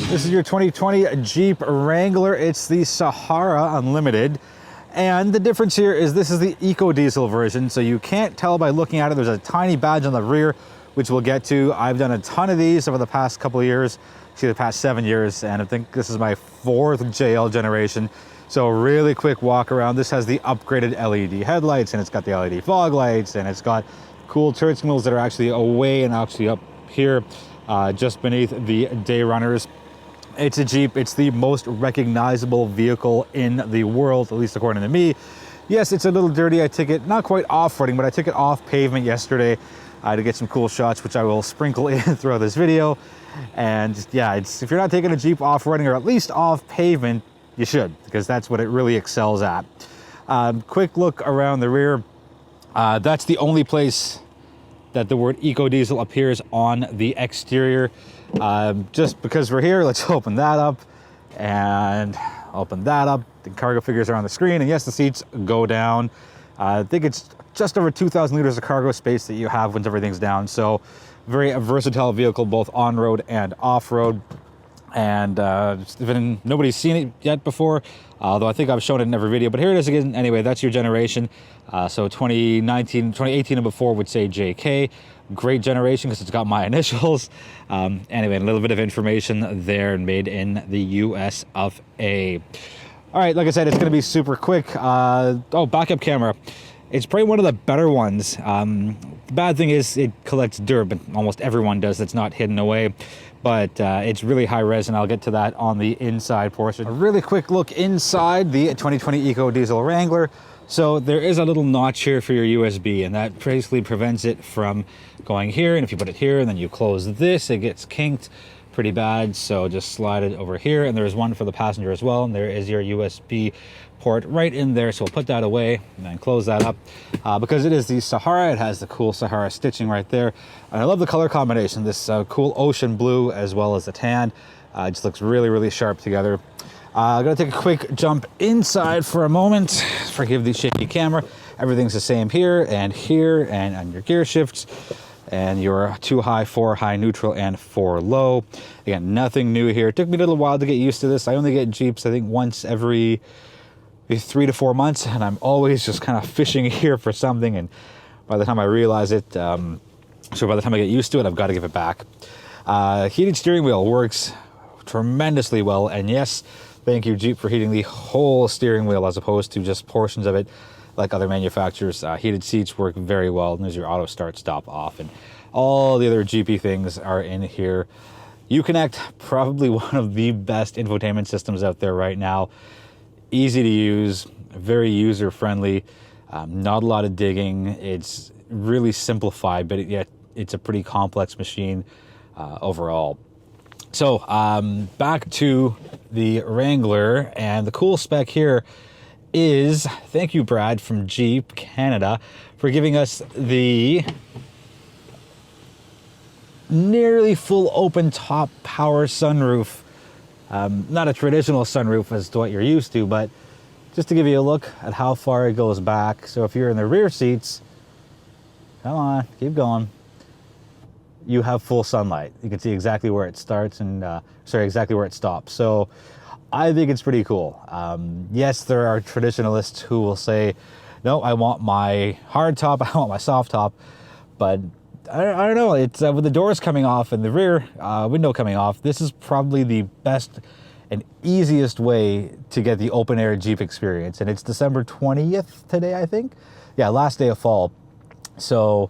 This is your 2020 Jeep Wrangler. It's the Sahara Unlimited. And the difference here is this is the Eco Diesel version, so you can't tell by looking at it. There's a tiny badge on the rear, which we'll get to. I've done a ton of these over the past couple of years, actually the past 7 years, and I think this is my 4th JL generation. So really quick walk around. This has the upgraded LED headlights, and it's got the LED fog lights, and it's got cool turret signals that are actually away and actually up here, just beneath the day runners. It's a Jeep. It's the most recognizable vehicle in the world, at least according to me. Yes, it's a little dirty. I took it, not quite off-roading, but I took it off pavement yesterday to get some cool shots, which I will sprinkle in throughout this video. And yeah, if you're not taking a Jeep off-roading or at least off pavement, you should, because that's what it really excels at. Quick look around the rear. That's the only place that the word Eco Diesel appears on the exterior. Just because we're here, let's open that up and open that up. The cargo figures are on the screen, and yes, the seats go down. I think it's just over 2,000 liters of cargo space that you have once everything's down. So very versatile vehicle, both on-road and off-road. And nobody's seen it yet before, although I think I've shown it in every video, but here it is again. Anyway, that's your generation. So 2019, 2018 and before would say JK. Great generation because it's got my initials. Anyway, a little bit of information there, made in the US of A. All right, like I said, it's going to be super quick. Backup camera. It's probably one of the better ones. The bad thing is it collects dirt, but almost everyone does. That's not hidden away. But it's really high res, and I'll get to that on the inside portion. A really quick look inside the 2020 Eco Diesel Wrangler. So there is a little notch here for your USB, and that basically prevents it from going here. And if you put it here and then you close this, it gets kinked pretty bad. So just slide it over here, and there's one for the passenger as well. And there is your USB port right in there. So we'll put that away and then close that up. Because it is the Sahara, it has the cool Sahara stitching right there. And I love the color combination, this cool ocean blue as well as the tan. It just looks really, really sharp together. I'm gonna take a quick jump inside for a moment. Forgive the shaky camera. Everything's the same here and on your gear shifts, and your 2 high, 4 high, neutral, and 4 low. Again, nothing new here. It took me a little while to get used to this. I only get Jeeps, I think, once every 3 to 4 months, and I'm always just kind of fishing here for something, and by the time I realize it, so by the time I get used to it, I've got to give it back. Heated steering wheel works tremendously well, and yes, thank you, Jeep, for heating the whole steering wheel as opposed to just portions of it like other manufacturers. Heated seats work very well, and there's your auto start, stop, off, and all the other Jeepy things are in here. Uconnect, probably one of the best infotainment systems out there right now. Easy to use, very user-friendly, not a lot of digging. It's really simplified, but yet it's a pretty complex machine overall. So back to the Wrangler, and the cool spec here is, thank you, Brad from Jeep Canada, for giving us the nearly full open top power sunroof. Not a traditional sunroof as to what you're used to, but just to give you a look at how far it goes back. So if you're in the rear seats, come on, keep going, you have full sunlight. You can see exactly where it starts and, exactly where it stops. So I think it's pretty cool. Yes, there are traditionalists who will say, no, I want my hard top, I want my soft top, but I don't know, it's with the doors coming off and the rear window coming off, this is probably the best and easiest way to get the open air Jeep experience. And it's December 20th today, I think. Yeah, last day of fall. So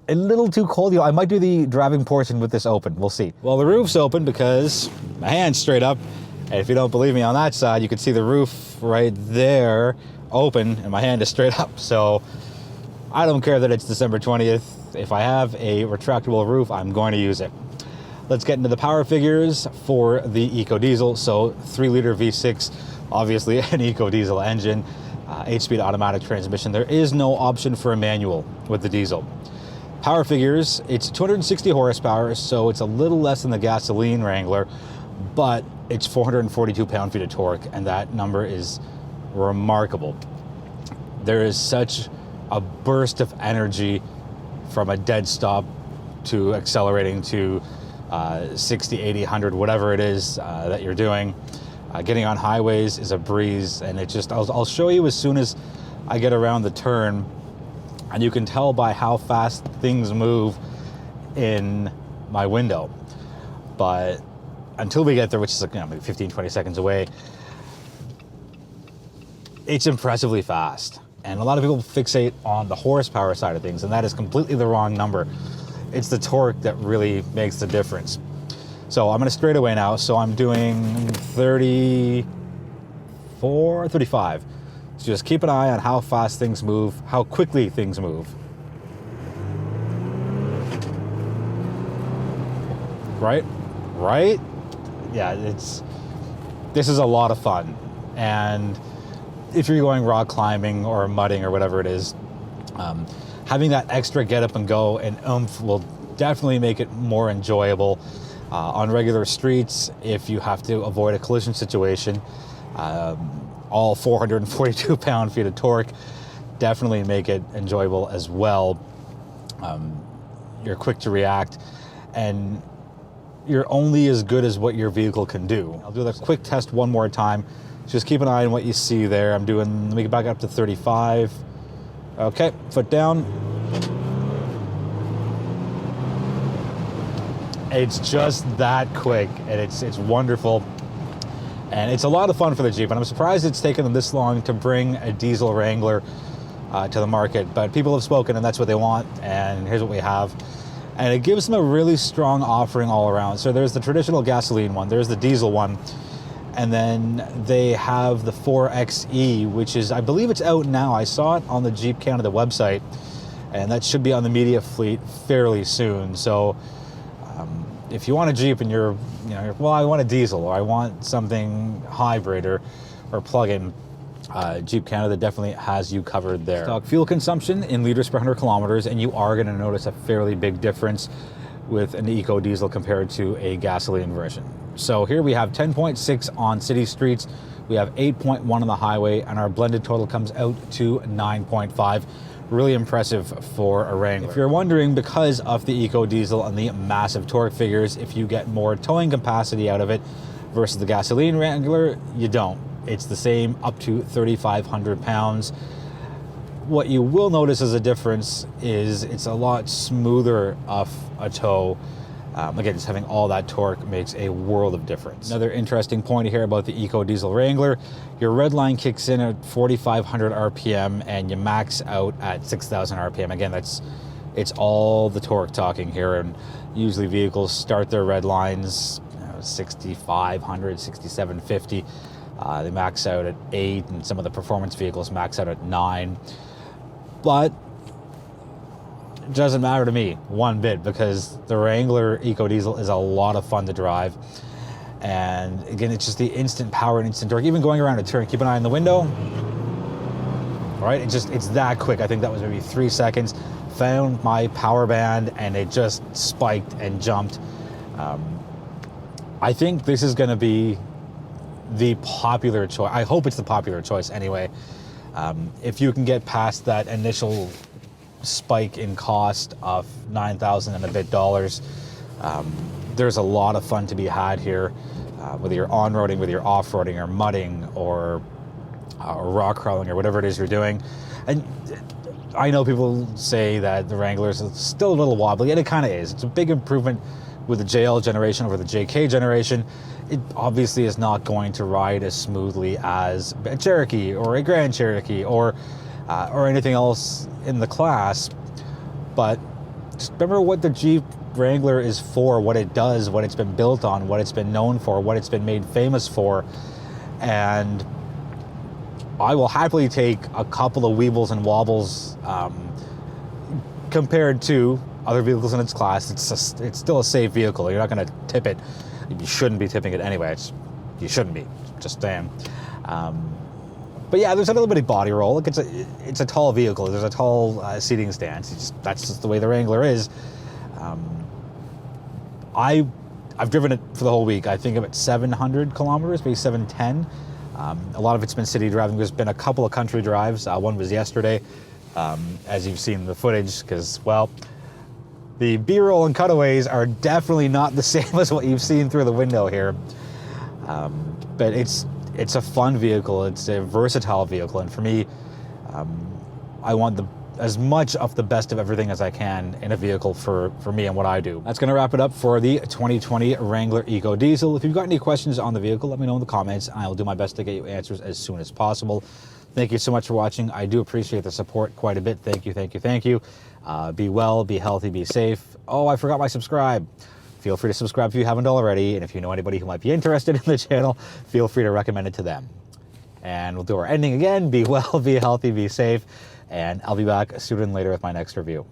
a little too cold. I might do the driving portion with this open. We'll see. Well, the roof's open because my hand's straight up. And if you don't believe me on that side, you can see the roof right there open and my hand is straight up. So I don't care that it's December 20th. If I have a retractable roof, I'm going to use it. Let's get into the power figures for the Eco Diesel. So 3-liter V6, obviously an Eco Diesel engine, 8-speed automatic transmission. There is no option for a manual with the diesel. Power figures, it's 260 horsepower, so it's a little less than the gasoline Wrangler, but it's 442 pound-feet of torque, and that number is remarkable. There is such a burst of energy from a dead stop to accelerating to 60, 80, 100, whatever it is that you're doing. Getting on highways is a breeze, and it just, I'll show you as soon as I get around the turn, and you can tell by how fast things move in my window. But until we get there, which is like, maybe 15, 20 seconds away, it's impressively fast. And a lot of people fixate on the horsepower side of things, and that is completely the wrong number. It's the torque that really makes the difference. So I'm gonna straight away now. So I'm doing 34, 35. So just keep an eye on how fast things move, how quickly things move. Right? Yeah, this is a lot of fun. And if you're going rock climbing or mudding or whatever it is, having that extra get up and go and oomph will definitely make it more enjoyable. On regular streets, if you have to avoid a collision situation, all 442 pound-feet of torque definitely make it enjoyable as well. You're quick to react, and you're only as good as what your vehicle can do. I'll do the quick test one more time. Just keep an eye on what you see there. I'm doing, let me get back up to 35. Okay, foot down. It's just that quick, and it's wonderful. And it's a lot of fun for the Jeep, and I'm surprised it's taken them this long to bring a diesel Wrangler to the market. But people have spoken, and that's what they want, and here's what we have. And it gives them a really strong offering all around. So there's the traditional gasoline one, there's the diesel one, and then they have the 4xe, which is, I believe it's out now. I saw it on the Jeep Canada website, and that should be on the media fleet fairly soon. So if you want a Jeep and you're well, I want a diesel, or I want something hybrid or plug-in, Jeep Canada definitely has you covered there. Stock fuel consumption in liters per 100 kilometers, and you are going to notice a fairly big difference with an Eco Diesel compared to a gasoline version. So here we have 10.6 on city streets, we have 8.1 on the highway, and our blended total comes out to 9.5. Really impressive for a Wrangler. If you're wondering, because of the Eco Diesel and the massive torque figures, if you get more towing capacity out of it versus the gasoline Wrangler, you don't. It's the same up to 3,500 pounds. What you will notice as a difference is it's a lot smoother off a tow. Again, just having all that torque makes a world of difference. Another interesting point here about the Eco Diesel Wrangler, your red line kicks in at 4,500 RPM and you max out at 6,000 RPM. Again, it's all the torque talking here, and usually vehicles start their red lines 6,500, 6,750. They max out at 8, and some of the performance vehicles max out at 9. But it doesn't matter to me one bit, because the Wrangler Eco Diesel is a lot of fun to drive. And again, it's just the instant power and instant torque. Even going around a turn, keep an eye on the window. All right, it's that quick. I think that was maybe 3 seconds. Found my power band and it just spiked and jumped. I think this is going to be the popular choice. I hope it's the popular choice anyway. If you can get past that initial spike in cost of $9,000 and a bit dollars, there's a lot of fun to be had here, whether you're on-roading, whether you're off-roading or mudding or rock crawling or whatever it is you're doing. And I know people say that the Wrangler is still a little wobbly, and it kind of is. It's a big improvement with the JL generation over the JK generation. It obviously is not going to ride as smoothly as a Cherokee or a Grand Cherokee or anything else in the class, but just remember what the Jeep Wrangler is for, what it does, what it's been built on, what it's been known for, what it's been made famous for. And I will happily take a couple of weebles and wobbles compared to other vehicles in its class, it's still a safe vehicle. You're not going to tip it. You shouldn't be tipping it anyway. You shouldn't be. Just saying. But yeah, there's a little bit of body roll. Like it's a tall vehicle. There's a tall seating stance. That's just the way the Wrangler is. I've driven it for the whole week. I think about 700 kilometers, maybe 710. A lot of it's been city driving. There's been a couple of country drives. One was yesterday, as you've seen in the footage, because, well, the B-roll and cutaways are definitely not the same as what you've seen through the window here. But it's a fun vehicle. It's a versatile vehicle. And for me, I want as much of the best of everything as I can in a vehicle for me and what I do. That's going to wrap it up for the 2020 Wrangler Eco Diesel. If you've got any questions on the vehicle, let me know in the comments. I will do my best to get you answers as soon as possible. Thank you so much for watching. I do appreciate the support quite a bit. Thank you, thank you, thank you. Be well, be healthy, be safe. Oh, I forgot my subscribe. Feel free to subscribe if you haven't already. And if you know anybody who might be interested in the channel, feel free to recommend it to them. And we'll do our ending again. Be well, be healthy, be safe. And I'll be back sooner than later with my next review.